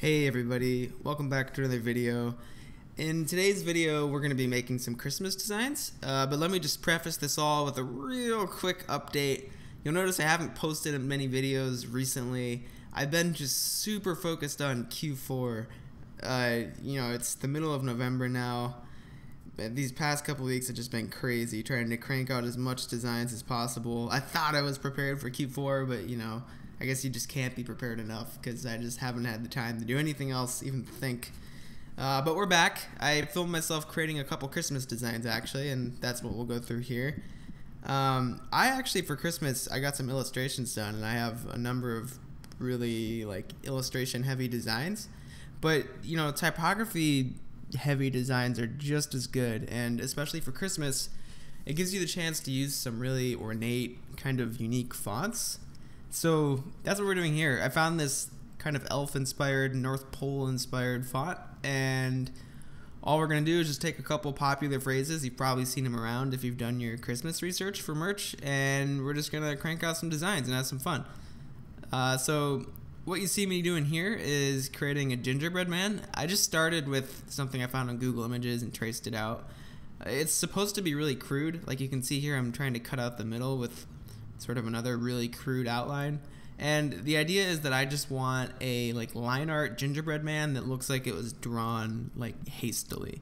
Hey everybody, welcome back to another video. In today's video we're going to be making some Christmas designs, but let me just preface this all with a real quick update. You'll notice I haven't posted many videos recently. I've been just super focused on Q4. It's the middle of November now. These past couple weeks have just been crazy, trying to crank out as much designs as possible. I thought I was prepared for Q4, but I guess you just can't be prepared enough because I just haven't had the time to do anything else, even think. But we're back. I filmed myself creating a couple Christmas designs actually, and that's what we'll go through here. I actually, for Christmas, I got some illustrations done, and I have a number of really illustration heavy designs. But typography heavy designs are just as good, and especially for Christmas, it gives you the chance to use some really ornate, kind of unique fonts. So that's what we're doing here. I found this kind of elf-inspired, North Pole-inspired font, and all we're going to do is just take a couple popular phrases. You've probably seen them around if you've done your Christmas research for merch, and we're just going to crank out some designs and have some fun. So what you see me doing here is creating a gingerbread man. I just started with something I found on Google Images and traced it out. It's supposed to be really crude. Like you can see here, I'm trying to cut out the middle with sort of another really crude outline. And the idea is that I just want a line art gingerbread man that looks like it was drawn hastily.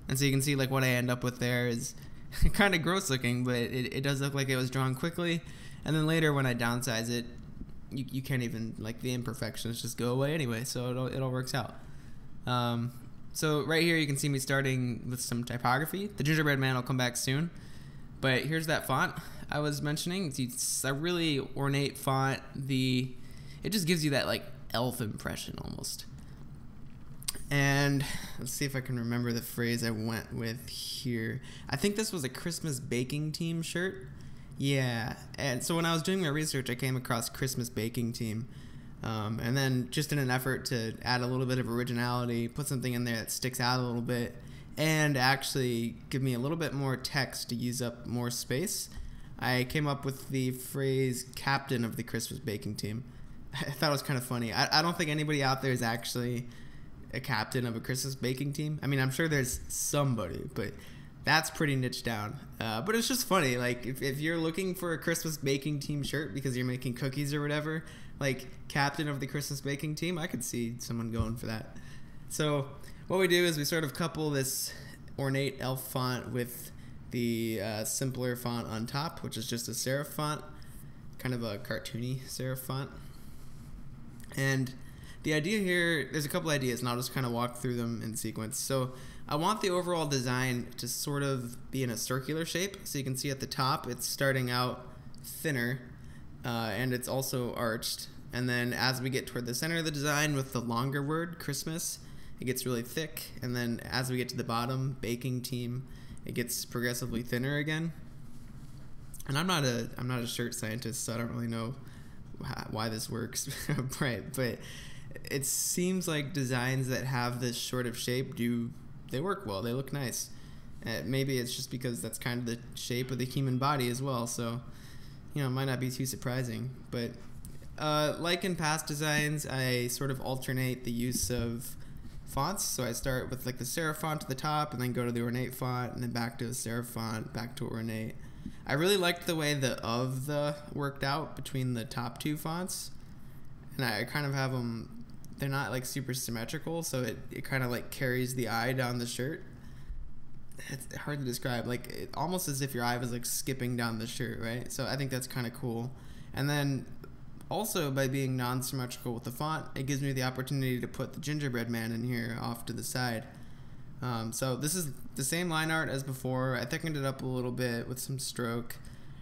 And so you can see what I end up with there is kind of gross looking, but it does look like it was drawn quickly. And then later when I downsize it, you can't even, the imperfections just go away anyway, so it all works out. So right here you can see me starting with some typography. The gingerbread man will come back soon, but here's that font I was mentioning. It's a really ornate font. It just gives you that elf impression almost. And let's see if I can remember the phrase I went with here. I think this was a Christmas baking team shirt. Yeah, and so when I was doing my research, I came across Christmas baking team. And then just in an effort to add a little bit of originality, put something in there that sticks out a little bit, and actually give me a little bit more text to use up more space, I came up with the phrase captain of the Christmas baking team. I thought it was kind of funny. I don't think anybody out there is actually a captain of a Christmas baking team. I mean, I'm sure there's somebody, but that's pretty niche down. But it's just funny. If you're looking for a Christmas baking team shirt because you're making cookies or whatever, captain of the Christmas baking team, I could see someone going for that. So what we do is we sort of couple this ornate elf font with the simpler font on top, which is just a serif font, kind of a cartoony serif font. And the idea here, there's a couple ideas, and I'll just kind of walk through them in sequence. So I want the overall design to sort of be in a circular shape. So you can see at the top, it's starting out thinner, and it's also arched. And then as we get toward the center of the design with the longer word, Christmas, it gets really thick. And then as we get to the bottom, baking team, it gets progressively thinner again. And I'm not a shirt scientist, so I don't really know why this works, right? But it seems like designs that have this sort of shape they work well. They look nice. Maybe it's just because that's kind of the shape of the human body as well. So, it might not be too surprising. But like in past designs, I sort of alternate the use of fonts. So I start with the serif font to the top, and then go to the ornate font, and then back to the serif font, back to ornate. I really liked the way the worked out between the top two fonts, and I kind of have them. They're not super symmetrical, so it kind of carries the eye down the shirt. It's hard to describe. Almost as if your eye was skipping down the shirt, right? So I think that's kind of cool. And then also, by being non-symmetrical with the font, it gives me the opportunity to put the gingerbread man in here off to the side. So this is the same line art as before. I thickened it up a little bit with some stroke,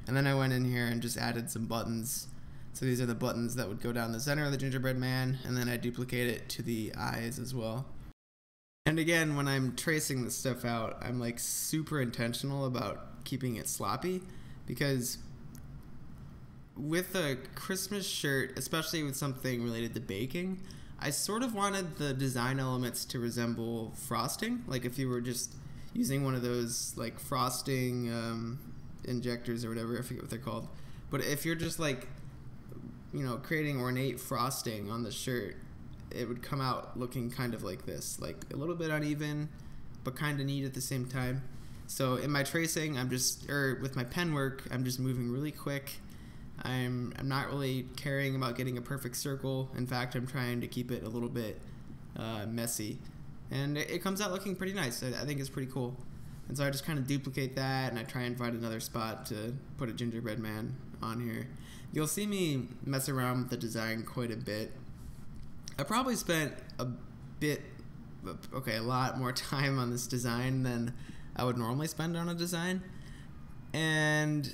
and then I went in here and just added some buttons. So these are the buttons that would go down the center of the gingerbread man, and then I duplicate it to the eyes as well. And again, when I'm tracing this stuff out, I'm super intentional about keeping it sloppy, because with a Christmas shirt, especially with something related to baking, I sort of wanted the design elements to resemble frosting. If you were just using one of those frosting injectors or whatever, I forget what they're called. But if you're just creating ornate frosting on the shirt, it would come out looking kind of like this, like a little bit uneven, but kind of neat at the same time. So in my tracing, with my pen work, I'm just moving really quick. I'm not really caring about getting a perfect circle. In fact, I'm trying to keep it a little bit messy. And it comes out looking pretty nice. I think it's pretty cool. And so I just kind of duplicate that, and I try and find another spot to put a gingerbread man on here. You'll see me mess around with the design quite a bit. I probably spent a lot more time on this design than I would normally spend on a design. And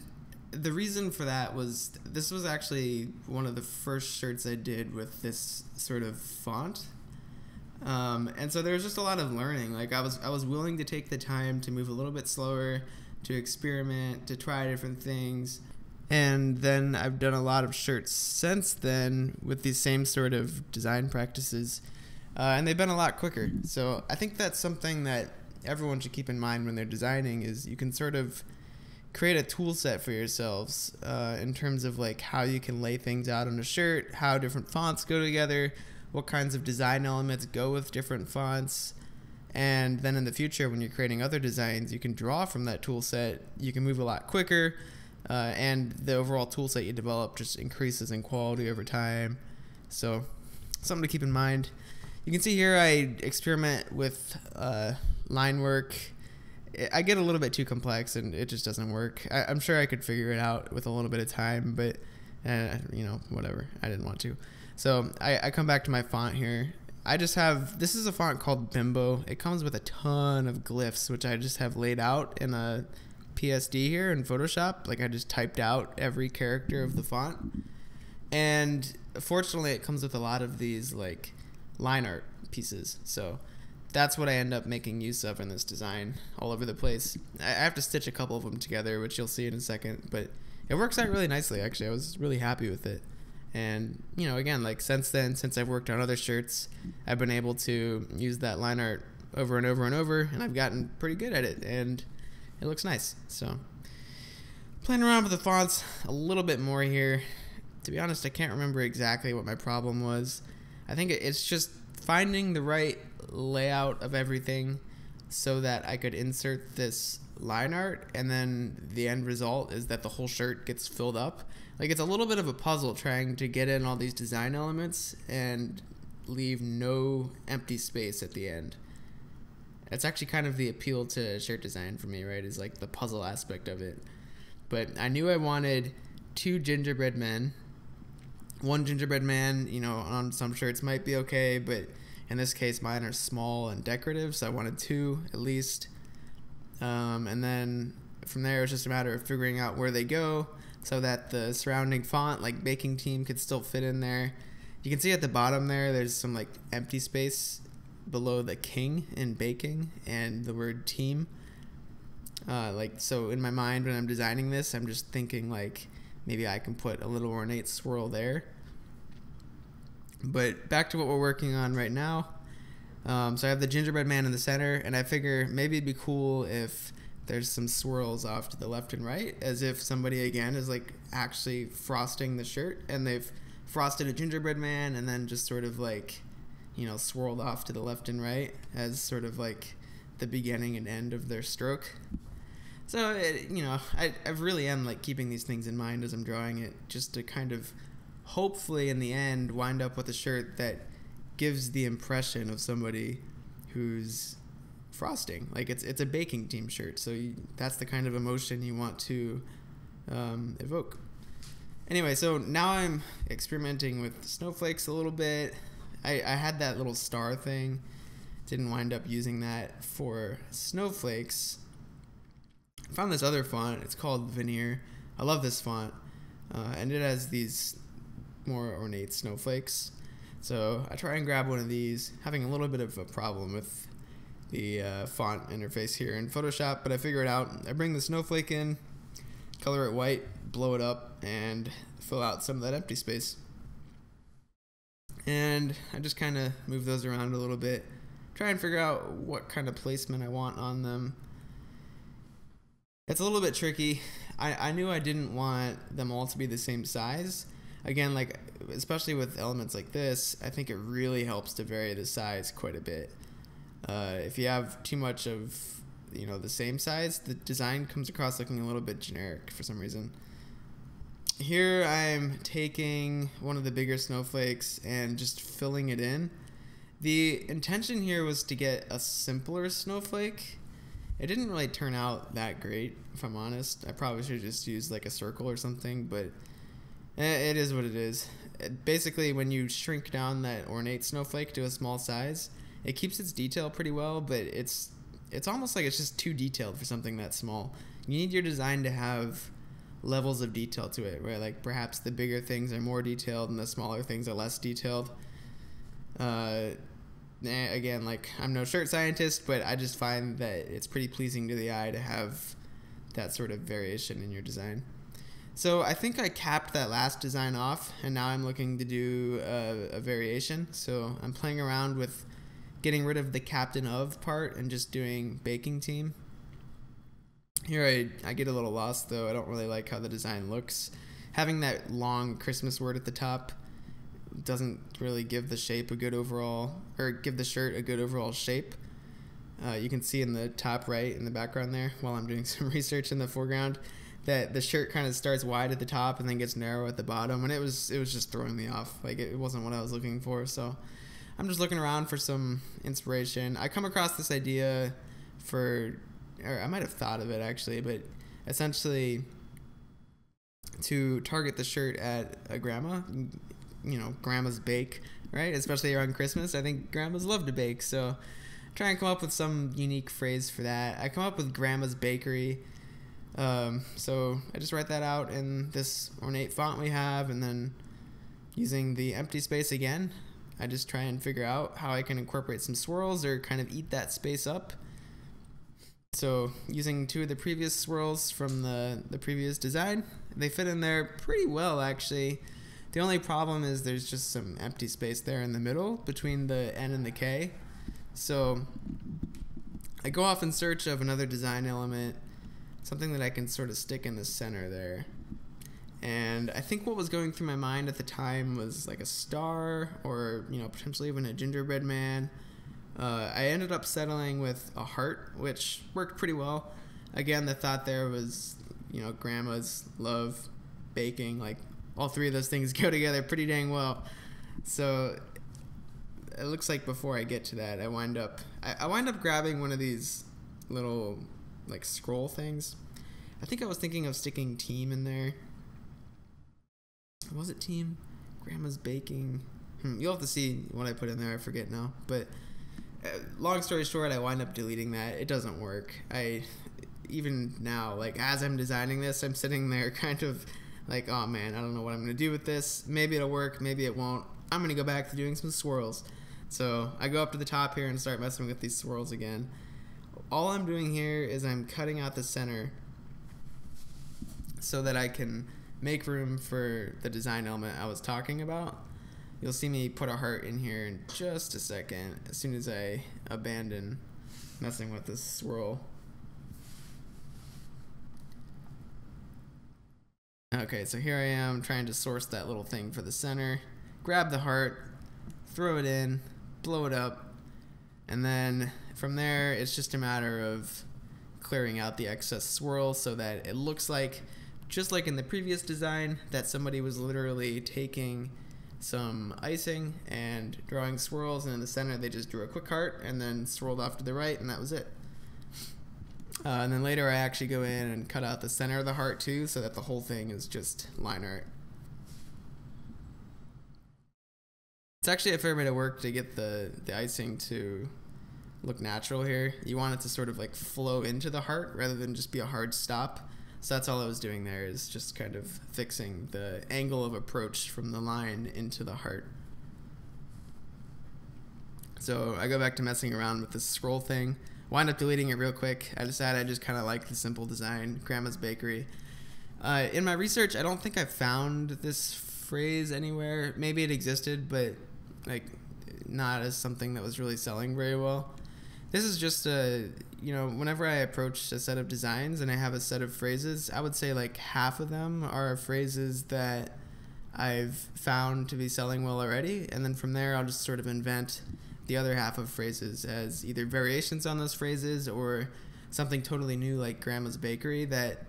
the reason for that was, this was actually one of the first shirts I did with this sort of font. And so there was just a lot of learning. Like I was willing to take the time to move a little bit slower, to experiment, to try different things. And then I've done a lot of shirts since then with these same sort of design practices. And they've been a lot quicker. So I think that's something that everyone should keep in mind when they're designing, is you can sort of create a tool set for yourselves in terms of like how you can lay things out on a shirt, how different fonts go together, what kinds of design elements go with different fonts. And then in the future, when you're creating other designs, you can draw from that tool set. You can move a lot quicker, and the overall tool set you develop just increases in quality over time. So something to keep in mind. You can see here I experiment with line work. I get a little bit too complex and it just doesn't work. I'm sure I could figure it out with a little bit of time, but whatever. I didn't want to. So I come back to my font here. This is a font called Bimbo. It comes with a ton of glyphs, which I just have laid out in a PSD here in Photoshop. Like I just typed out every character of the font. And fortunately it comes with a lot of these like line art pieces. So that's what I end up making use of in this design all over the place. I have to stitch a couple of them together, which you'll see in a second, but it works out really nicely, actually. I was really happy with it. And, again, like since then, since I've worked on other shirts, I've been able to use that line art over and over and over, and I've gotten pretty good at it, and it looks nice. So, playing around with the fonts a little bit more here. To be honest, I can't remember exactly what my problem was. I think it's just finding the right layout of everything so that I could insert this line art, and then the end result is that the whole shirt gets filled up. Like, it's a little bit of a puzzle trying to get in all these design elements and leave no empty space at the end. It's actually kind of the appeal to shirt design for me, right? Is like the puzzle aspect of it. But I knew I wanted 2 gingerbread men. 1 gingerbread man, on some shirts might be okay, but in this case mine are small and decorative, so I wanted 2 at least. And then from there it's just a matter of figuring out where they go so that the surrounding font, like Baking Team, could still fit in there. You can see at the bottom there's some like empty space below the king in baking and the word team. So in my mind when I'm designing this, I'm just thinking like maybe I can put a little ornate swirl there. But back to what we're working on right now. So I have the gingerbread man in the center, and I figure maybe it'd be cool if there's some swirls off to the left and right, as if somebody again is like actually frosting the shirt, and they've frosted a gingerbread man and then just sort of like, swirled off to the left and right as sort of like the beginning and end of their stroke. So, I really am like keeping these things in mind as I'm drawing it, just to kind of hopefully in the end wind up with a shirt that gives the impression of somebody who's frosting. Like it's a Baking Team shirt, so that's the kind of emotion you want to evoke. Anyway, so now I'm experimenting with snowflakes a little bit. I had that little star thing, didn't wind up using that for snowflakes. I found this other font. It's called Veneer. I love this font, and it has these more ornate snowflakes. So I try and grab one of these, having a little bit of a problem with the font interface here in Photoshop, but I figure it out. I bring the snowflake in, color it white, blow it up, and fill out some of that empty space. And I just kind of move those around a little bit, try and figure out what kind of placement I want on them. It's a little bit tricky. I knew I didn't want them all to be the same size. again, like especially with elements like this, I think it really helps to vary the size quite a bit. If you have too much of, you know, the same size, the design comes across looking a little bit generic for some reason. Here I'm taking one of the bigger snowflakes and just filling it in. The intention here was to get a simpler snowflake. It didn't really turn out that great, if I'm honest. I probably should have just used like a circle or something, but it is what it is. Basically, when you shrink down that ornate snowflake to a small size, it keeps its detail pretty well, but it's almost like it's just too detailed for something that small. You need your design to have levels of detail to it, where like perhaps the bigger things are more detailed and the smaller things are less detailed. Again, like I'm no shirt scientist, but I just find that it's pretty pleasing to the eye to have that sort of variation in your design. So I think I capped that last design off, and now I'm looking to do a variation. So I'm playing around with getting rid of the captain of part and just doing baking team. Here I get a little lost though. I don't really like how the design looks. Having that long Christmas word at the top doesn't really give the shape a good overall, or give the shirt a good overall shape. You can see in the top right in the background there, while I'm doing some research in the foreground, that the shirt kind of starts wide at the top and then gets narrow at the bottom, and it was just throwing me off. Like it wasn't what I was looking for. So I'm just looking around for some inspiration. I come across this idea or I might have thought of it actually, but essentially to target the shirt at a grandma, you know, grandmas bake, right? Especially around Christmas. I think grandmas love to bake, so try and come up with some unique phrase for that. I come up with grandma's bakery. So I just write that out in this ornate font we have, and then using the empty space again, I just try and figure out how I can incorporate some swirls or kind of eat that space up. So using two of the previous swirls from the previous design, they fit in there pretty well actually. The only problem is there's just some empty space there in the middle between the N and the K. So I go off in search of another design element, something that I can sort of stick in the center there. And I think what was going through my mind at the time was like a star, or, you know, potentially even a gingerbread man. I ended up settling with a heart, which worked pretty well. Again, the thought there was, you know, grandmas love baking. Like all three of those things go together pretty dang well. So it looks like before I get to that, I wind up grabbing one of these little like scroll things. I think I was thinking of sticking team in there. Was it team? Grandma's baking. You'll have to see what I put in there. I forget now. But long story short, I wind up deleting that. It doesn't work. Even now, like as I'm designing this, I'm sitting there kind of like, oh man, I don't know what I'm going to do with this. Maybe it'll work. Maybe it won't. I'm going to go back to doing some swirls. So I go up to the top here and start messing with these swirls again. All I'm doing here is I'm cutting out the center so that I can make room for the design element I was talking about. You'll see me put a heart in here in just a second, as soon as I abandon messing with this swirl. Okay, so here I am trying to source that little thing for the center. Grab the heart, throw it in, blow it up, and then from there it's just a matter of clearing out the excess swirl so that it looks like, just like in the previous design, that somebody was literally taking some icing and drawing swirls, and in the center they just drew a quick heart and then swirled off to the right, and that was it. And then later I actually go in and cut out the center of the heart too, so that the whole thing is just line art. It's actually a fair bit of work to get the icing to look natural here. You want it to sort of like flow into the heart rather than just be a hard stop. So that's all I was doing there, is just kind of fixing the angle of approach from the line into the heart. So I go back to messing around with this scroll thing. Wind up deleting it real quick. I decided I just kind of like the simple design, Grandma's Bakery. In my research, I don't think I found this phrase anywhere. Maybe it existed, but like not as something that was really selling very well. This is just a, you know, whenever I approach a set of designs and I have a set of phrases, I would say like half of them are phrases that I've found to be selling well already, and then from there I'll just sort of invent the other half of phrases as either variations on those phrases or something totally new like Grandma's Bakery that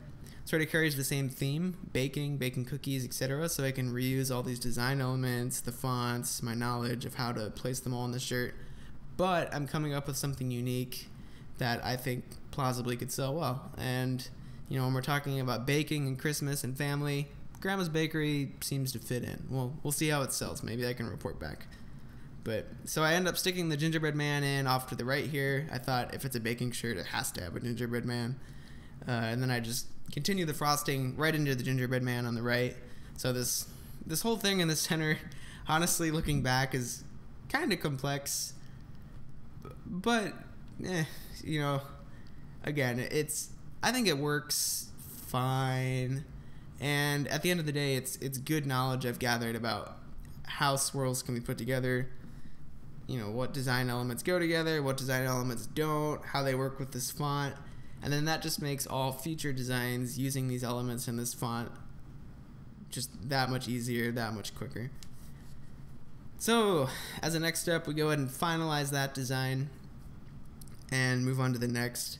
sort of carries the same theme, baking cookies, etc. So I can reuse all these design elements, the fonts, my knowledge of how to place them all on the shirt, but I'm coming up with something unique that I think plausibly could sell well. And you know, when we're talking about baking and Christmas and family, Grandma's Bakery seems to fit in. Well, we'll see how it sells. Maybe I can report back. But so I end up sticking the gingerbread man in off to the right here. I thought if it's a baking shirt, it has to have a gingerbread man. And then I just continue the frosting right into the gingerbread man on the right. So this whole thing in the center, honestly, looking back, is kind of complex. But, you know, again, I think it works fine. And at the end of the day, it's good knowledge I've gathered about how swirls can be put together, you know, what design elements go together, what design elements don't, how they work with this font, and then that just makes all future designs using these elements in this font just that much easier, that much quicker. So, as a next step, we go ahead and finalize that design and move on to the next.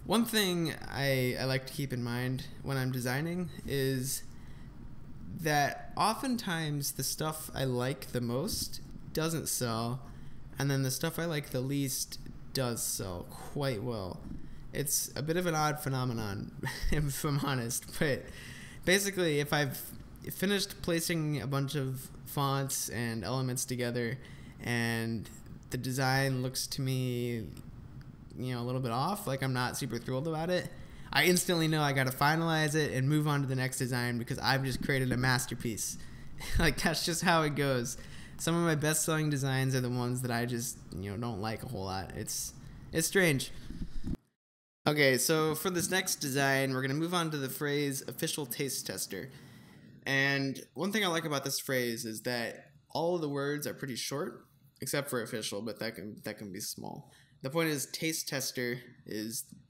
One thing I like to keep in mind when I'm designing is that oftentimes the stuff I like the most doesn't sell, and then the stuff I like the least does sell quite well. It's a bit of an odd phenomenon, if I'm honest, but basically if I've finished placing a bunch of fonts and elements together and the design looks to me, you know, a little bit off, like I'm not super thrilled about it, I instantly know I gotta finalize it and move on to the next design because I've just created a masterpiece. Like, that's just how it goes. Some of my best selling designs are the ones that I just, you know, don't like a whole lot. It's strange. Okay, so for this next design, we're gonna move on to the phrase official taste tester. And one thing I like about this phrase is that all of the words are pretty short, except for official, but that can be small. The point is, taste tester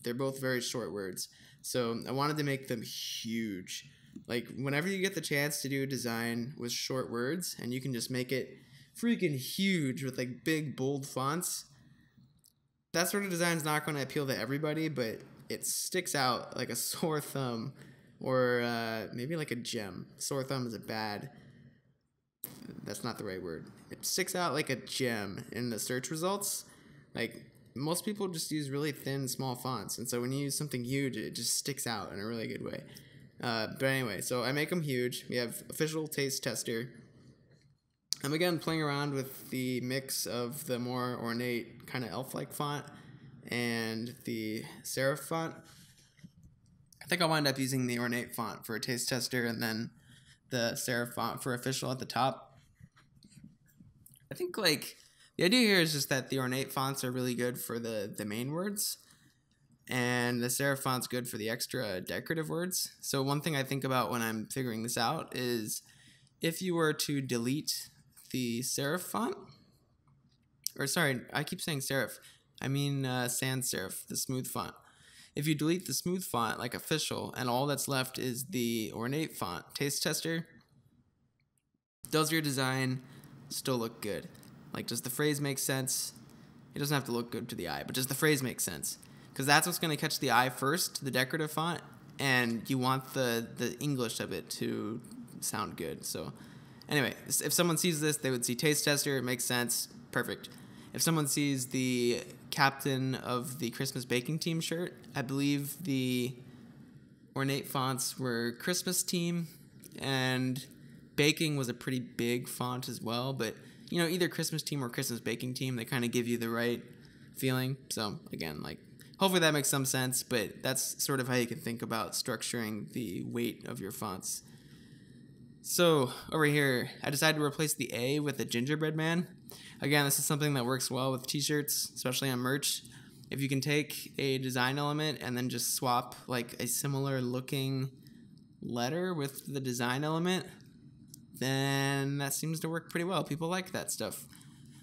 they're both very short words. So I wanted to make them huge. Like, whenever you get the chance to do a design with short words and you can just make it freaking huge with like big bold fonts, that sort of design is not going to appeal to everybody, but it sticks out like a sore thumb, or maybe like a gem. Sore thumb is that's not the right word. It sticks out like a gem in the search results. Like, most people just use really thin, small fonts, and so when you use something huge, it just sticks out in a really good way. But anyway, so I make them huge. We have official taste tester. I'm again playing around with the mix of the more ornate kind of elf-like font and the serif font. I think I'll wind up using the ornate font for a taste tester and then the serif font for official at the top. I think, like, the idea here is just that the ornate fonts are really good for the main words, and the serif font's good for the extra decorative words. So one thing I think about when I'm figuring this out is if you were to delete the serif font, or sorry, I keep saying serif, I mean sans serif, the smooth font. If you delete the smooth font, like official, and all that's left is the ornate font, taste tester, does your design still look good? Like, does the phrase make sense? It doesn't have to look good to the eye, but does the phrase make sense? Because that's what's going to catch the eye first, the decorative font, and you want the English of it to sound good. So anyway, if someone sees this, they would see taste tester, it makes sense, perfect. If someone sees the captain of the Christmas baking team shirt, I believe the ornate fonts were Christmas team, and baking was a pretty big font as well, but you know, either Christmas team or Christmas baking team, they kind of give you the right feeling. So again, like, hopefully that makes some sense, but that's sort of how you can think about structuring the weight of your fonts. So over here, I decided to replace the A with a gingerbread man. Again, this is something that works well with t-shirts, especially on merch. If you can take a design element and then just swap like a similar looking letter with the design element, then that seems to work pretty well. People like that stuff.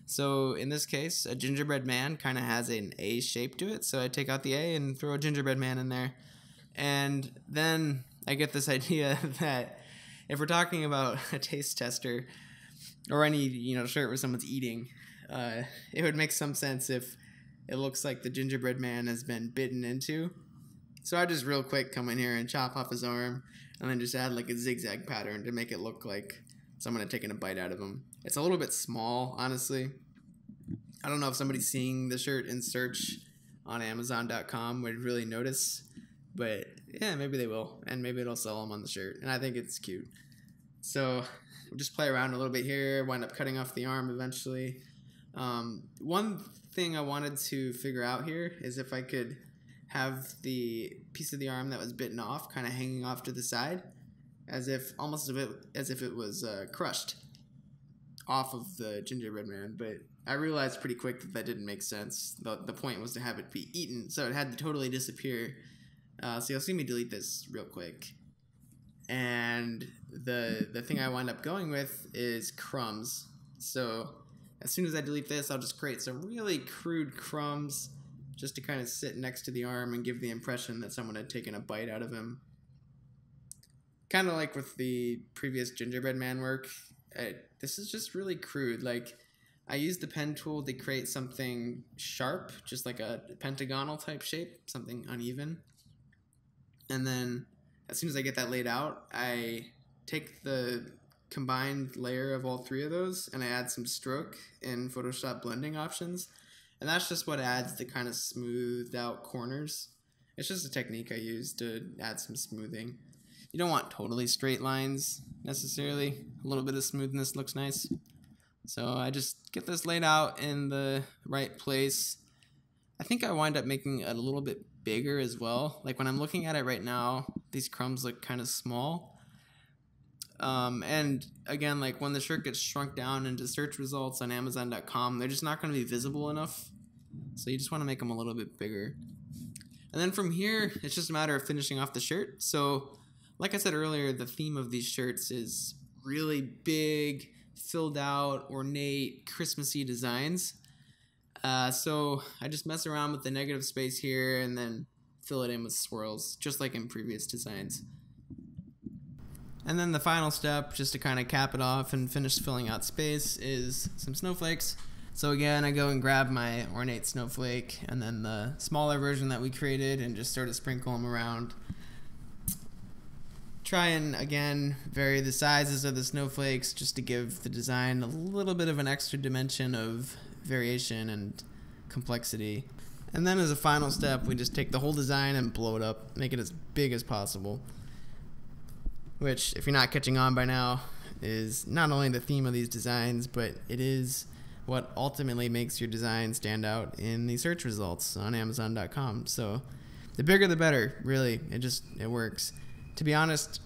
So in this case, a gingerbread man kind of has an A shape to it, so I take out the A and throw a gingerbread man in there. And then I get this idea that if we're talking about a taste tester or any shirt where someone's eating, it would make some sense if it looks like the gingerbread man has been bitten into. So I just real quick come in here and chop off his arm and then just add like a zigzag pattern to make it look like someone had taken a bite out of him. It's a little bit small, honestly. I don't know if somebody seeing the shirt in search on Amazon.com would really notice, but yeah, maybe they will, and maybe it'll sell them on the shirt, and I think it's cute. So we'll just play around a little bit here, wind up cutting off the arm eventually. One thing I wanted to figure out here is if I could have the piece of the arm that was bitten off kind of hanging off to the side, as if it was crushed off of the gingerbread man, but I realized pretty quick that didn't make sense. The point was to have it be eaten, so it had to totally disappear. So you'll see me delete this real quick. And the thing I wind up going with is crumbs. So as soon as I delete this, I'll just create some really crude crumbs just to kind of sit next to the arm and give the impression that someone had taken a bite out of him. Kind of like with the previous gingerbread man work, this is just really crude. Like, I used the pen tool to create something sharp, just like a pentagonal type shape, something uneven. And then as soon as I get that laid out, I take the combined layer of all three of those and I add some stroke in Photoshop blending options. And that's just what adds the kind of smoothed out corners. It's just a technique I use to add some smoothing. You don't want totally straight lines necessarily. A little bit of smoothness looks nice. So I just get this laid out in the right place. I think I wind up making it a little bit bigger as well. Like when I'm looking at it right now, these crumbs look kind of small. And again, like when the shirt gets shrunk down into search results on Amazon.com, they're just not going to be visible enough. So you just want to make them a little bit bigger. And then from here, it's just a matter of finishing off the shirt. So like I said earlier, the theme of these shirts is really big, filled out, ornate, Christmassy designs. So I just mess around with the negative space here and then fill it in with swirls, just like in previous designs. And then the final step, just to kind of cap it off and finish filling out space, is some snowflakes. So again, I go and grab my ornate snowflake and then the smaller version that we created and just sort of sprinkle them around. Try and, again, vary the sizes of the snowflakes just to give the design a little bit of an extra dimension of variation and complexity. And then as a final step, we just take the whole design and blow it up, make it as big as possible. Which, if you're not catching on by now, is not only the theme of these designs, but it is what ultimately makes your design stand out in the search results on Amazon.com. So the bigger the better, really. It works. To be honest,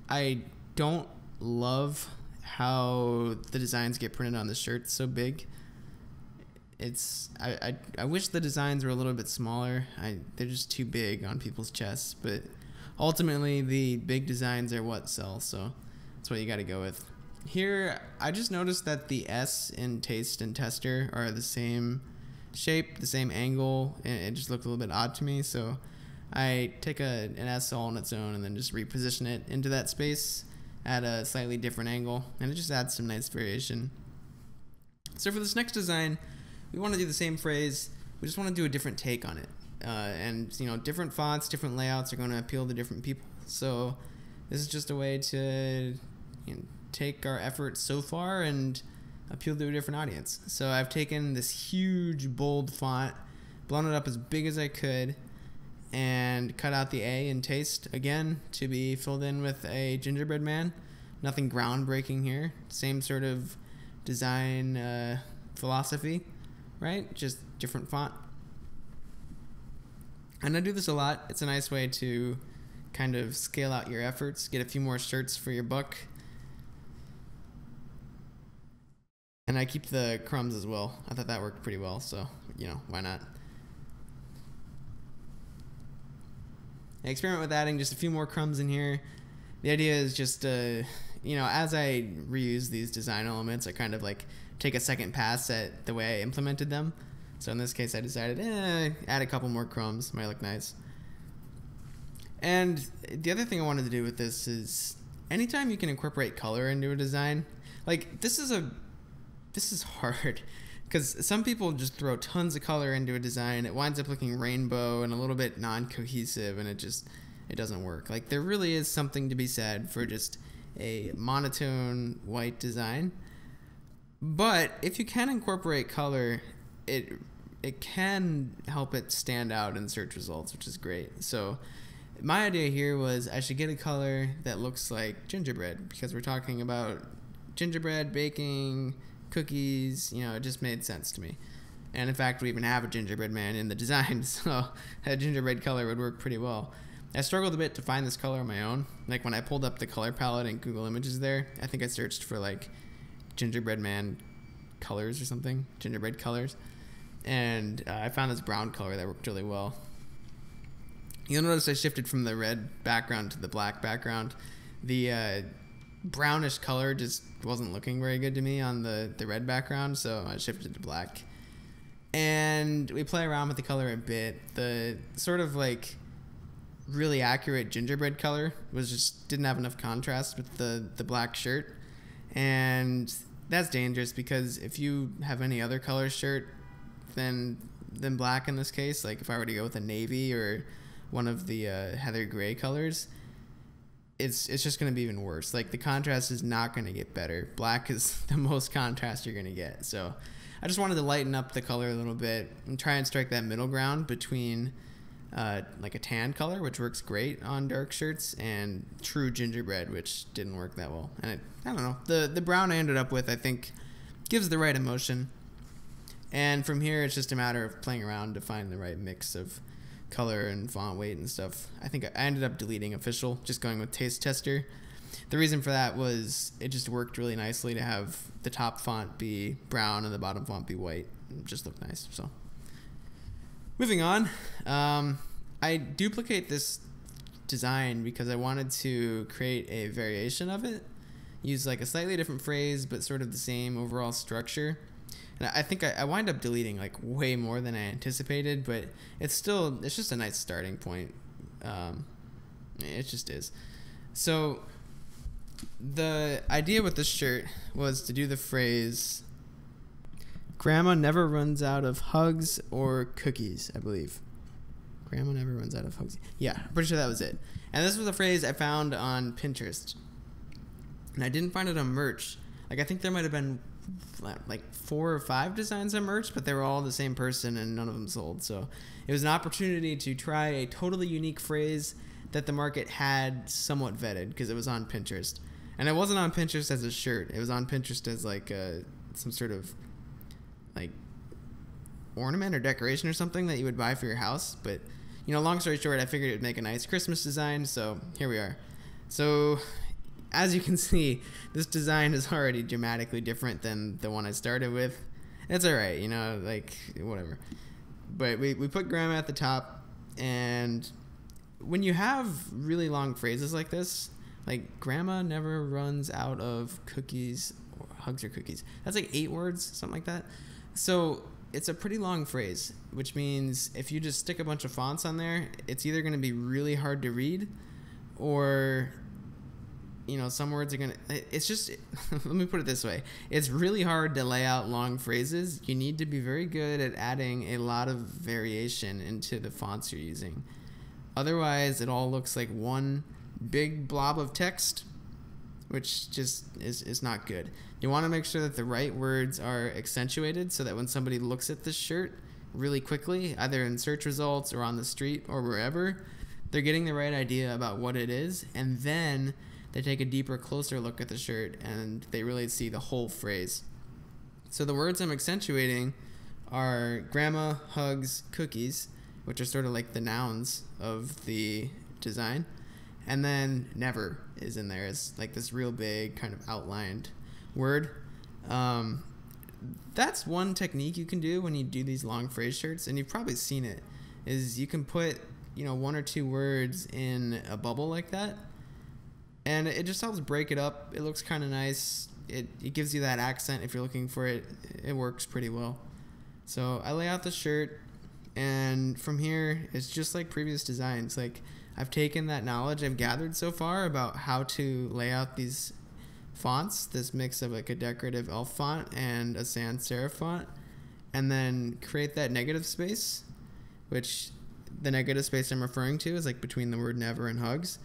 I don't love how the designs get printed on the shirt so big. I wish the designs were a little bit smaller. They're just too big on people's chests, but ultimately the big designs are what sell, so that's what you got to go with. Here, I just noticed that the S in Taste and Tester are the same shape, the same angle, and it just looked a little bit odd to me, so I take an S all on its own and then just reposition it into that space at a slightly different angle, and it just adds some nice variation. So for this next design, we want to do the same phrase, we just want to do a different take on it. And different fonts, different layouts are going to appeal to different people. So this is just a way to take our efforts so far and appeal to a different audience. So I've taken this huge bold font, blown it up as big as I could, and cut out the A in Taste again to be filled in with a gingerbread man. Nothing groundbreaking here. Same sort of design philosophy, right? Just different font. And I do this a lot. It's a nice way to kind of scale out your efforts, get a few more shirts for your buck. And I keep the crumbs as well. I thought that worked pretty well, so, why not? I experiment with adding just a few more crumbs in here. The idea is just, as I reuse these design elements, I kind of like take a second pass at the way I implemented them. So in this case, I decided, add a couple more crumbs. Might look nice. And the other thing I wanted to do with this is, anytime you can incorporate color into a design, like this is hard because some people just throw tons of color into a design. It winds up looking rainbow and a little bit non-cohesive, and it doesn't work. Like there really is something to be said for just a monotone white design. But if you can incorporate color, it can help it stand out in search results, which is great. So my idea here was I should get a color that looks like gingerbread, because we're talking about gingerbread, baking, cookies, it just made sense to me. And in fact, we even have a gingerbread man in the design, so a gingerbread color would work pretty well. I struggled a bit to find this color on my own. Like when I pulled up the color palette in Google Images there, I think I searched for like gingerbread man colors or something, gingerbread colors. And I found this brown color that worked really well. You'll notice I shifted from the red background to the black background. The brownish color just wasn't looking very good to me on the red background, so I shifted to black. And we play around with the color a bit. The sort of like really accurate gingerbread color didn't have enough contrast with the black shirt. And that's dangerous, because if you have any other color shirt than black in this case, like if I were to go with a navy or one of the heather gray colors, it's just going to be even worse. Like the contrast is not going to get better. Black is the most contrast you're going to get. So I just wanted to lighten up the color a little bit and try and strike that middle ground between like a tan color, which works great on dark shirts, and true gingerbread, which didn't work that well. And I don't know, the brown I ended up with, I think, gives the right emotion. And from here, it's just a matter of playing around to find the right mix of color and font weight and stuff. I think I ended up deleting official, just going with taste tester. The reason for that was it just worked really nicely to have the top font be brown and the bottom font be white. It just looked nice. So moving on, I duplicate this design because I wanted to create a variation of it, use like a slightly different phrase but sort of the same overall structure. And I think I wind up deleting like way more than I anticipated, but it's just a nice starting point. It just is. So the idea with this shirt was to do the phrase, "Grandma never runs out of hugs or cookies," I believe. Grandma never runs out of hugs. Yeah, I'm pretty sure that was it. And this was a phrase I found on Pinterest. And I didn't find it on merch. Like I think there might have been like 4 or 5 designs on merch, but they were all the same person and none of them sold. So it was an opportunity to try a totally unique phrase that the market had somewhat vetted, because it was on Pinterest. And it wasn't on Pinterest as a shirt. It was on Pinterest as like some sort of like ornament or decoration or something that you would buy for your house. But long story short, I figured it would make a nice Christmas design, so here we are. So as you can see, this design is already dramatically different than the one I started with. It's alright, like whatever. But we put grandma at the top, and when you have really long phrases like this, like grandma never runs out of cookies or hugs or cookies, that's like 8 words, something like that. So it's a pretty long phrase, which means if you just stick a bunch of fonts on there, it's either going to be really hard to read, or some words are going to, it's just, let me put it this way. It's really hard to lay out long phrases. You need to be very good at adding a lot of variation into the fonts you're using. Otherwise, it all looks like one big blob of text, which just is not good. You want to make sure that the right words are accentuated so that when somebody looks at this shirt really quickly, either in search results or on the street or wherever, they're getting the right idea about what it is, and then they take a deeper, closer look at the shirt and they really see the whole phrase. So the words I'm accentuating are grandma, hugs, cookies, which are sort of like the nouns of the design. And then never is in there. It's like this real big kind of outlined word. That's one technique you can do when you do these long phrase shirts, and you've probably seen it, is you can put 1 or 2 words in a bubble like that, and it just helps break it up. It looks kind of nice. It gives you that accent if you're looking for it. It works pretty well. So I lay out the shirt, and from here it's just like previous designs. Like I've taken that knowledge I've gathered so far about how to lay out these fonts, this mix of like a decorative elf font and a sans serif font, and then create that negative space, which the negative space I'm referring to is like between the word never and hugs,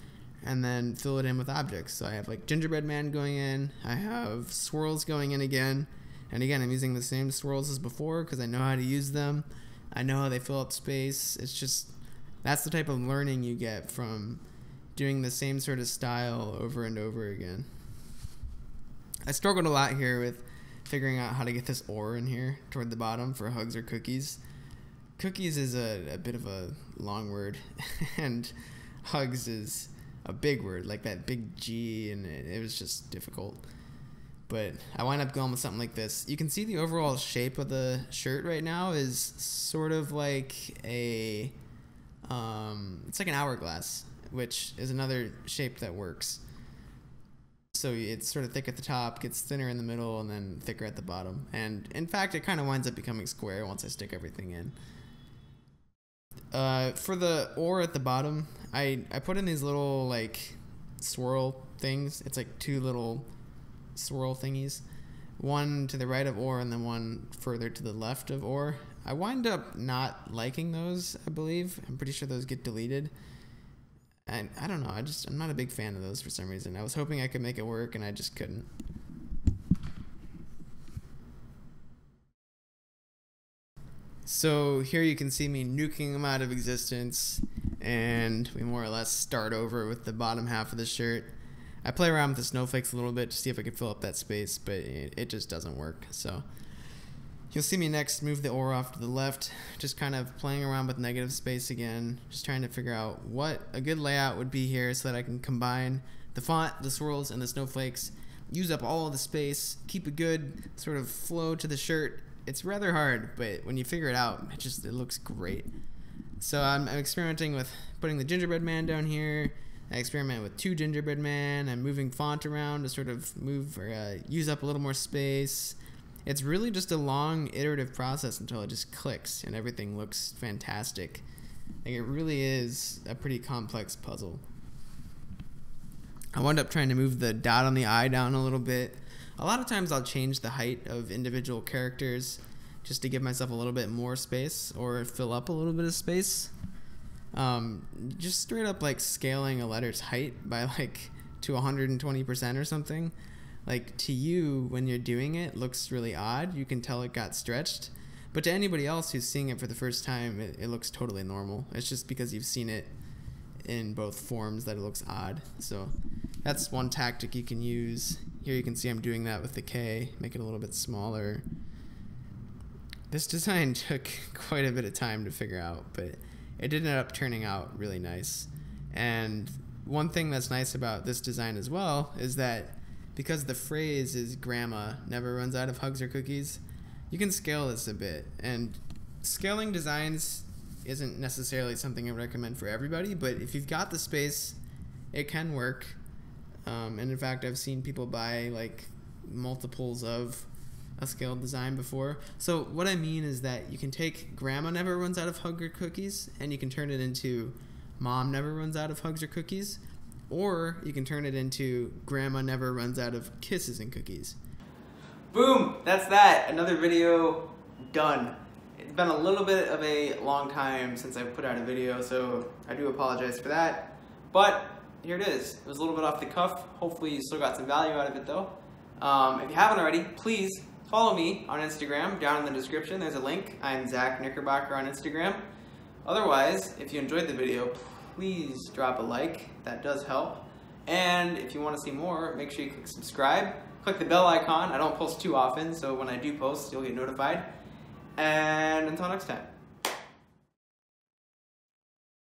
and then fill it in with objects. So I have like gingerbread man going in, I have swirls going in again, and again I'm using the same swirls as before because I know how to use them. I know how they fill up space. It's just, that's the type of learning you get from doing the same sort of style over and over again. I struggled a lot here with figuring out how to get this or in here toward the bottom for hugs or cookies. Cookies is a bit of a long word, and hugs is a big word, like that big G, and it was just difficult. But I wind up going with something like this. You can see the overall shape of the shirt right now is sort of like a, it's like an hourglass, which is another shape that works. So it's sort of thick at the top, gets thinner in the middle, and then thicker at the bottom. And in fact, it kind of winds up becoming square once I stick everything in. For the or at the bottom, I put in these little like swirl things. It's like two little swirl thingies, one to the right of or and then one further to the left of or. I wind up not liking those, I believe. I'm pretty sure those get deleted. And I don't know, I'm not a big fan of those for some reason. I was hoping I could make it work and I just couldn't. So here you can see me nuking them out of existence, and we more or less start over with the bottom half of the shirt. I play around with the snowflakes a little bit to see if I can fill up that space, but it just doesn't work. So you'll see me next move the or off to the left, just kind of playing around with negative space again, just trying to figure out what a good layout would be here so that I can combine the font, the swirls, and the snowflakes, use up all of the space, keep a good sort of flow to the shirt. It's rather hard, but when you figure it out, it looks great. So I'm experimenting with putting the gingerbread man down here. I experiment with two gingerbread man. I'm moving font around to sort of move or use up a little more space. It's really just a long iterative process until it just clicks and everything looks fantastic. Like, it really is a pretty complex puzzle. I wound up trying to move the dot on the eye down a little bit. A lot of times I'll change the height of individual characters just to give myself a little bit more space or fill up a little bit of space. Just straight up like scaling a letter's height by like to 120% or something. Like, to you, when you're doing it, looks really odd. You can tell it got stretched. But to anybody else who's seeing it for the first time, it looks totally normal. It's just because you've seen it in both forms that it looks odd. So that's one tactic you can use. Here you can see I'm doing that with the K, make it a little bit smaller. This design took quite a bit of time to figure out, but it did end up turning out really nice. And one thing that's nice about this design as well is that because the phrase is grandma never runs out of hugs or cookies, you can scale this a bit. And scaling designs isn't necessarily something I recommend for everybody, but if you've got the space, it can work. And in fact, I've seen people buy like multiples of a scaled design before. So what I mean is that you can take grandma never runs out of hugs or cookies and you can turn it into mom never runs out of hugs or cookies, or you can turn it into grandma never runs out of kisses and cookies. Boom! That's that. Another video done. It's been a little bit of a long time since I've put out a video, so I do apologize for that. But here it is. It was a little bit off the cuff. Hopefully you still got some value out of it though. If you haven't already, please follow me on Instagram. Down in the description there's a link. I'm Zach Knickerbocker on Instagram. Otherwise, if you enjoyed the video, please drop a like. That does help. And if you want to see more, make sure you click subscribe. Click the bell icon. I don't post too often, so when I do post, you'll get notified. And until next time.